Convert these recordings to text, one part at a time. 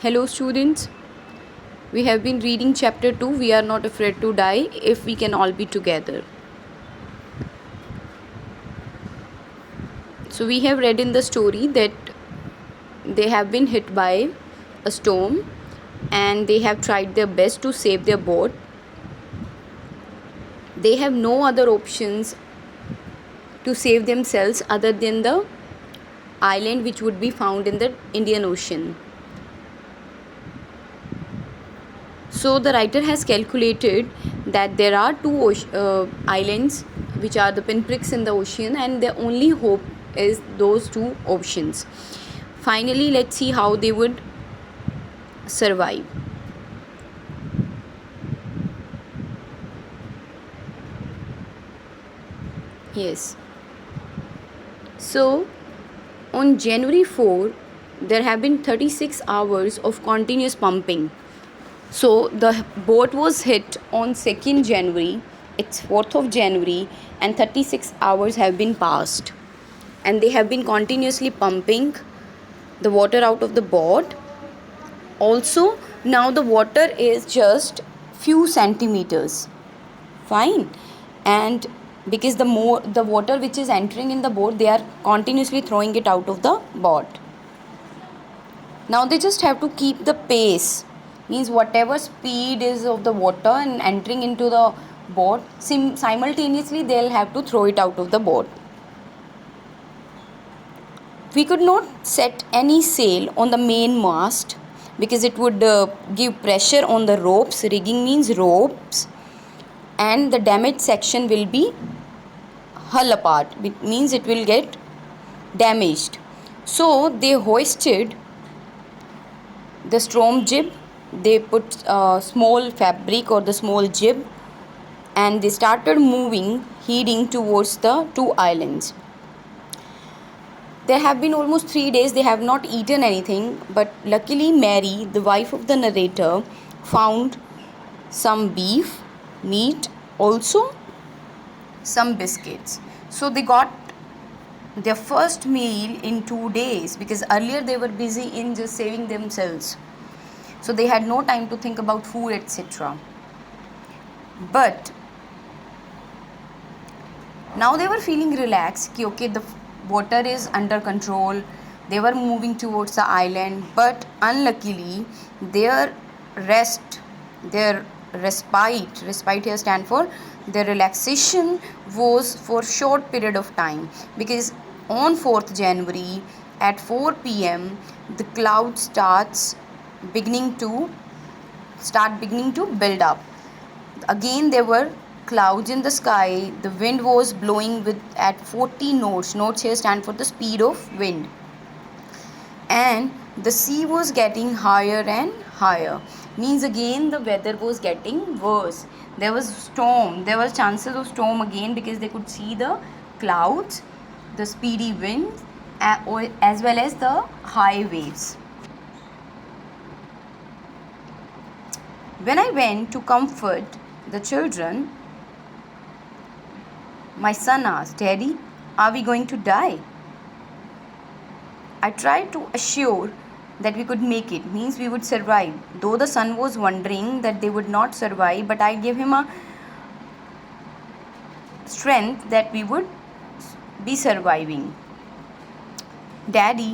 Hello students, we have been reading chapter 2, We Are Not Afraid to Die If We Can All Be Together. So we have read in the story that they have been hit by a storm and they have tried their best to save their boat. They have no other options to save themselves other than the island which would be found in the Indian Ocean. So the writer has calculated that there are two islands which are the pinpricks in the ocean, and the only hope is those two options. Finally, let's see how they would survive. Yes. So on January 4, there have been 36 hours of continuous pumping. So the boat was hit on 2nd January, it's 4th of January, and 36 hours have been passed. And they have been continuously pumping the water out of the boat. Also, now the water is just few centimeters. Fine. And because the water which is entering in the boat, they are continuously throwing it out of the boat. Now they just have to keep the pace, means whatever speed is of the water and entering into the boat, simultaneously they'll have to throw it out of the boat. We could not set any sail on the main mast because it would give pressure on the ropes. Rigging means ropes, and the damaged section will be hull apart. It means it will get damaged. So they hoisted the storm jib. They put small fabric or the small jib, and they started moving, heading towards the two islands. There have been almost 3 days they have not eaten anything, but luckily Mary, the wife of the narrator, found some beef, meat, also some biscuits. So they got their first meal in 2 days, because earlier they were busy in just saving themselves. So they had no time to think about food, etc. But now they were feeling relaxed. Okay, the water is under control. They were moving towards the island, but unluckily their respite here stand for their relaxation, was for short period of time, because on 4th January at 4 p.m. the cloud beginning to build up. Again there were clouds in the sky. The wind was blowing with at 40 knots. Knots here stand for the speed of wind. And the sea was getting higher and higher. Means again the weather was getting worse. There was storm. There was chances of storm again, because they could see the clouds, the speedy winds, as well as the high waves. When I went to comfort the children, my son asked, "Daddy, are we going to die?" I tried to assure that we could make it, means we would survive. Though the son was wondering that they would not survive, but I gave him a strength that we would be surviving. "Daddy,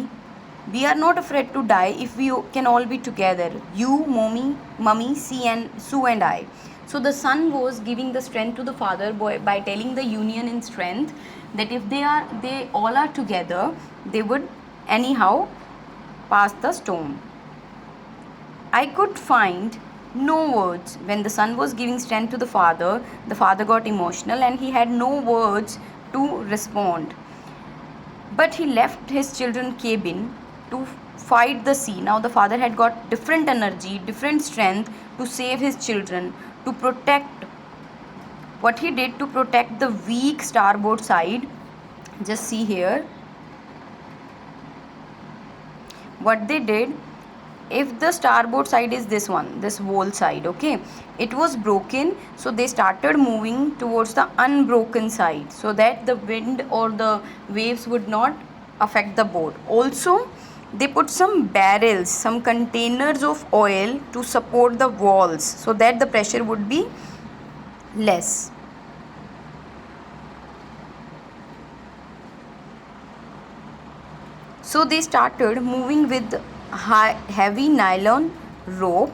we are not afraid to die if we can all be together. You, Mummy, Sue and I." So the son was giving the strength to the father by telling the union in strength, that if they all are together, they would anyhow pass the storm. I could find no words. When the son was giving strength to the father got emotional and he had no words to respond. But he left his children's cabin to fight the sea. Now the father had got different energy, different strength to save his children, to protect. What he did to protect the weak starboard side, just see here. What they did, if the starboard side is this one, this whole side, okay, it was broken, so they started moving towards the unbroken side, so that the wind or the waves would not affect the boat. Also, They put some barrels, some containers of oil to support the walls so that the pressure would be less. So they started moving with heavy nylon rope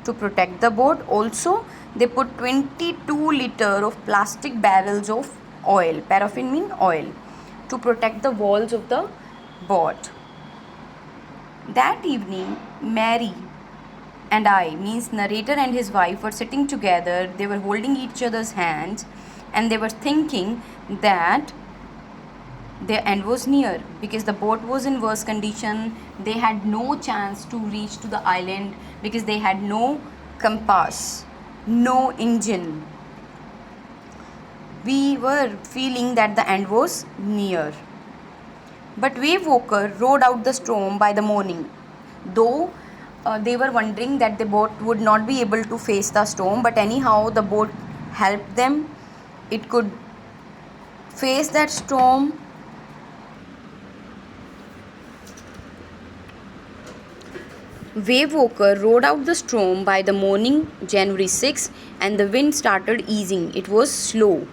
to protect the boat. Also, they put 22 liter of plastic barrels of oil, paraffin mean oil, to protect the walls of the boat. That evening, Mary and I, means narrator and his wife, were sitting together. They were holding each other's hands and they were thinking that their end was near because the boat was in worse condition. They had no chance to reach to the island because they had no compass, no engine. We were feeling that the end was near. But Wave Walker rode out the storm by the morning. Though they were wondering that the boat would not be able to face the storm, but anyhow the boat helped them. It could face that storm. Wave Walker rode out the storm by the morning, January 6, and the wind started easing. It was slow.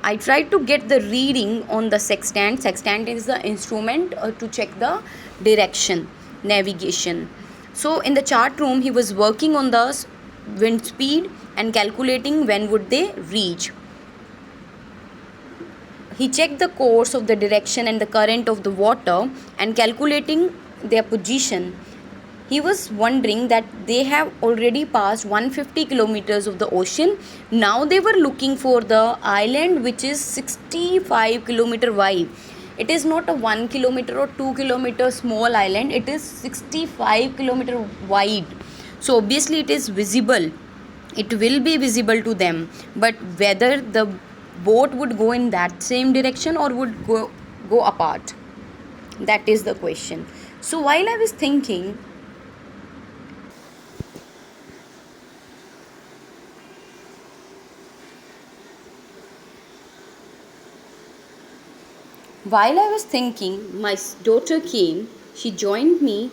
I tried to get the reading on the sextant. Sextant is the instrument to check the direction, navigation. So in the chart room, he was working on the wind speed and calculating when would they reach. He checked the course of the direction and the current of the water and calculating their position. He was wondering that they have already passed 150 kilometers of the ocean. Now they were looking for the island which is 65 kilometer wide. It is not a 1 kilometer or 2 kilometer small island. It is 65 kilometer wide. So obviously it is visible. It will be visible to them. But whether the boat would go in that same direction or would go apart, that is the question. So while I was thinking, my daughter came. She joined me,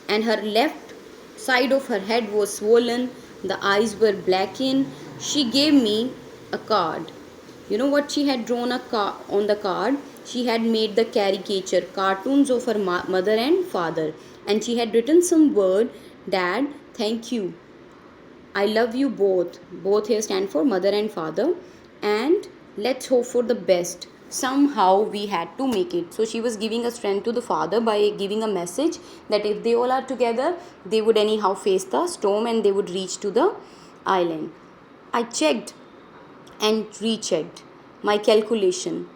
and her left side of her head was swollen. The eyes were blackened. She gave me a card. You know what she had drawn on the card? She had made the caricature, cartoons of her mother and father. And she had written some word, Dad, thank you. I love you both. Both here stand for mother and father. And let's hope for the best. Somehow we had to make it. So she was giving a strength to the father by giving a message that if they all are together, they would anyhow face the storm and they would reach to the island. I checked and rechecked my calculation.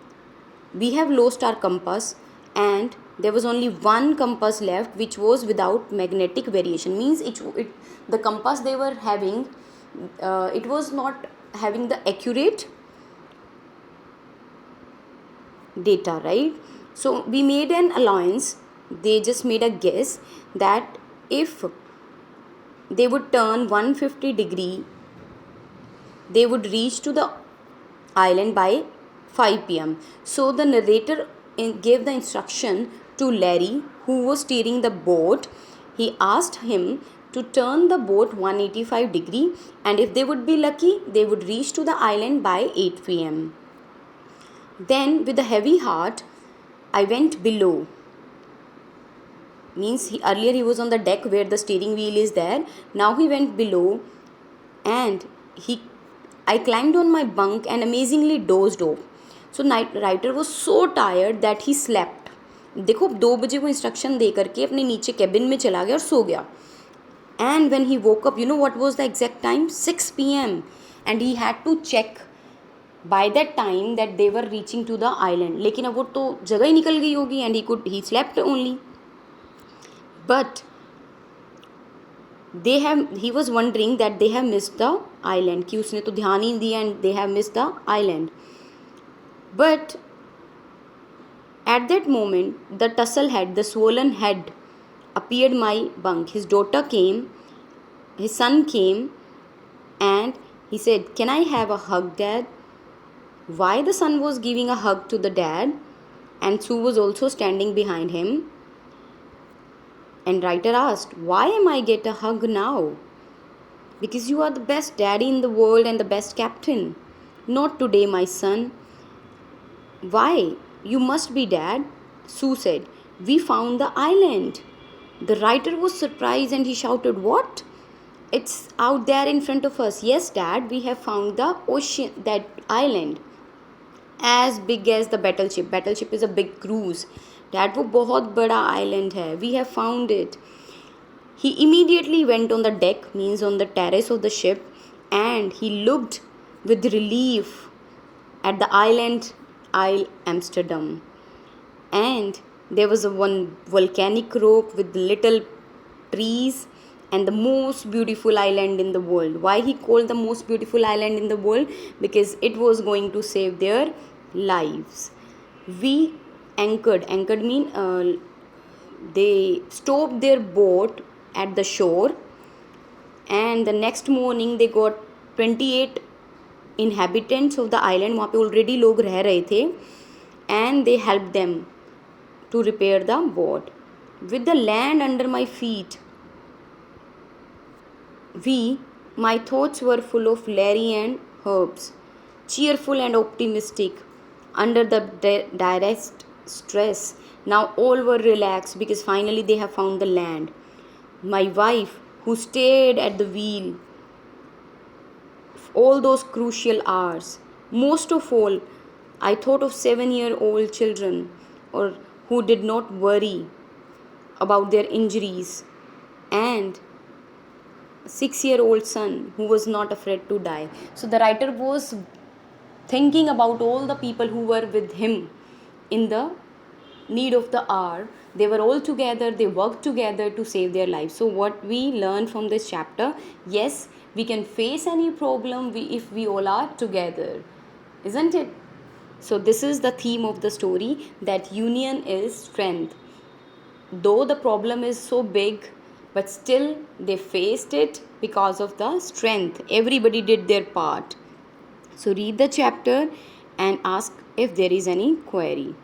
We have lost our compass and there was only one compass left which was without magnetic variation. Means the compass they were having, it was not having the accurate data, right? So we made an allowance. They just made a guess that if they would turn 150 degree, they would reach to the island by 5 p.m. So the narrator gave the instruction to Larry, who was steering the boat. He asked him to turn the boat 185 degree, and if they would be lucky, they would reach to the island by 8 p.m. Then with a heavy heart, I went below. Means earlier he was on the deck where the steering wheel is there. Now he went below and I climbed on my bunk and amazingly dozed off. So night writer was so tired that he slept. देखो 2 बजे वो instruction दे करके अपने नीचे cabin में चला गया और सो गया. And when he woke up, you know what was the exact time? 6 p.m. And he had to check by that time that they were reaching to the island. लेकिन अब वो तो जगह ही निकल गई होगी and he slept only. But he was wondering that they have missed the island. कि उसने तो ध्यान ही दिया and they have missed the island. But at that moment, the tussle head, the swollen head appeared my bunk. His daughter came, his son came, and he said, "Can I have a hug, Dad?" Why the son was giving a hug to the dad, and Sue was also standing behind him. And writer asked, "Why am I get a hug now?" "Because you are the best daddy in the world and the best captain." "Not today, my son." "Why? You must be, Dad." Sue said, "We found the island." The writer was surprised and he shouted, "What?" "It's out there in front of us." "Yes, Dad, we have found the ocean, that island. As big as the battleship." Battleship is a big cruise. "Dad, वो बहुत बड़ा island है. We have found it." He immediately went on the deck, means on the terrace of the ship, and he looked with relief at the island, Isle Amsterdam. And there was a one volcanic rock with little trees and the most beautiful island in the world. Why he called the most beautiful island in the world? Because it was going to save their lives. We anchored mean they stopped their boat at the shore, and the next morning they got 28 inhabitants of the island. वहाँ पे already लोग रह रहे थे, and they helped them to repair the boat. With the land under my feet, my thoughts were full of Larry and Herbs, cheerful and optimistic under the direst stress. Now all were relaxed because finally they have found the land. My wife, who stayed at the wheel all those crucial hours. Most of all, I thought of 7-year-old children or who did not worry about their injuries, and 6-year-old son who was not afraid to die. So the writer was thinking about all the people who were with him in the need of the hour. They were all together, they worked together to save their lives. So what we learn from this chapter, yes, we can face any problem if we all are together, isn't it? So this is the theme of the story, that union is strength. Though the problem is so big, but still they faced it because of the strength. Everybody did their part. So read the chapter and ask if there is any query.